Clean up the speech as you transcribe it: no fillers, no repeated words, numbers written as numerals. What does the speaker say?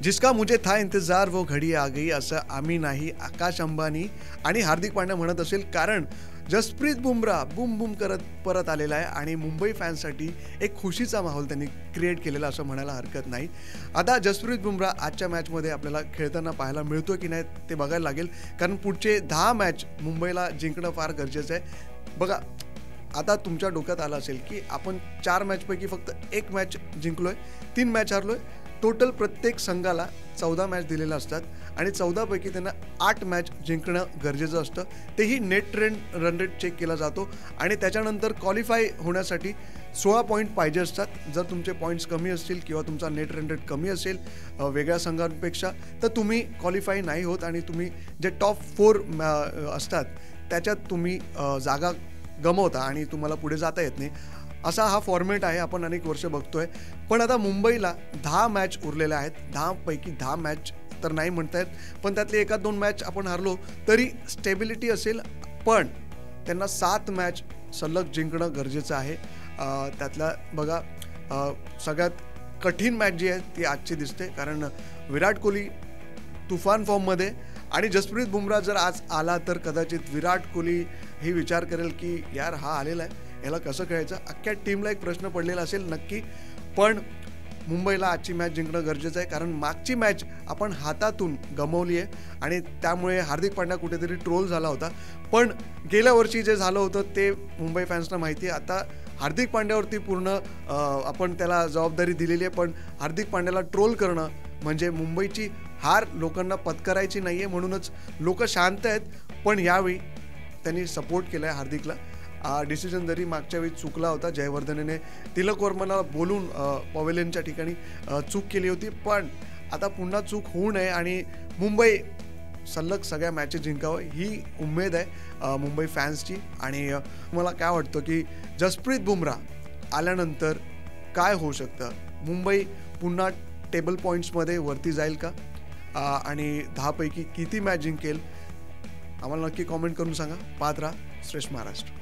जिसका मुझे था इंतजार वो घडी आ गई असं आम्ही नाही आकाश अंबानी आणि हार्दिक पांड्या म्हणत असेल, कारण जसप्रीत बुमराह बूम बूम करत परत आलेला आहे आणि मुंबई फॅन्ससाठी एक खुशीचा माहोल त्यांनी क्रिएट केलेला असं म्हणायला हरकत नाही. आता जसप्रीत बुमराह आजच्या मॅचमध्ये आपल्याला खेळताना पाहायला मिळतो की नाही ते बघायला लागेल, कारण पुढचे 10 मॅच मुंबईला जिंकणं फार गरजेचं आहे. बघा, आता तुमच्या डोक्यात आलं असेल की आपण 4 मॅचपैकी फक्त 1 मॅच जिंकलोय, 3 मॅच हारलोय. टोटल प्रत्येक संघाला 14 मॅच दिलेल्या असतात आणि 14 पैकी त्यांना 8 मॅच जिंकणं गरजेचं असतं. तेही नेट रन रेट चेक केला जातो आणि त्याच्यानंतर क्वालिफाय होण्यासाठी 16 पॉईंट पाहिजे असतात. जर तुमचे पॉईंट्स कमी असतील किंवा तुमचा नेट रन रेट कमी असेल वेगळ्या संघांपेक्षा, तर तुम्ही क्वालिफाय नाही होत आणि तुम्ही जे टॉप 4 असतात त्याच्यात तुम्ही जागा गमवता आणि तुम्हाला पुढे जाता येत नाही. असा हा फॉर्मॅट आहे, आपण अनेक वर्ष बघतोय. पण आता मुंबईला 10 मॅच उरलेल्या आहेत. 10 पैकी 10 मॅच तर नाही म्हणता येत, पण त्यातली 1-2 मॅच आपण हारलो तरी स्टेबिलिटी असेल. पण त्यांना 7 मॅच सलग जिंकणं गरजेचं आहे. त्यातला बघा, सगळ्यात कठीण मॅच जी आहे ती आजची दिसते, कारण विराट कोहली तुफान फॉर्ममध्ये आणि जसप्रीत बुमराह जर आज आला तर कदाचित विराट कोहली ही विचार करेल की यार हा आलेला आहे, याला कसं खेळायचं. अख्ख्या टीमला एक प्रश्न पडलेला असेल नक्की. पण मुंबईला आजची मॅच जिंकणं गरजेचं आहे, कारण मागची मॅच आपण हातातून गमावली आहे आणि त्यामुळे हार्दिक पांड्या कुठेतरी ट्रोल झाला होता. पण गेल्या वर्षी जे झालं होतं ते मुंबई फॅन्सना माहिती आहे. आता हार्दिक पांड्यावरती पूर्ण आपण त्याला जबाबदारी दिलेली आहे. पण हार्दिक पांड्याला ट्रोल करणं म्हणजे मुंबईची हार लोकांना पत्करायची नाही आहे, म्हणूनच लोक शांत आहेत. पण यावेळी त्यांनी सपोर्ट केला आहे हार्दिकला. डिसिजन जरी मागच्या वेळी चुकला होता, जयवर्धनेने तिलक वर्माला बोलून पवेलियनच्या ठिकाणी चूक केली होती, पण आता पुन्हा चूक होऊ नये आणि मुंबई सलग सगळ्या मॅचेस जिंकावं ही उमेद आहे मुंबई फॅन्सची. आणि मला काय वाटतं की जसप्रीत बुमराह आल्यानंतर काय होऊ शकतं, मुंबई पुन्हा टेबल पॉईंट्समध्ये वरती जाईल का आणि 10 पैकी किती मॅच जिंकेल, आम्हाला नक्की कॉमेंट करून सांगा. पाहत राहा श्रेष्ठ महाराष्ट्र.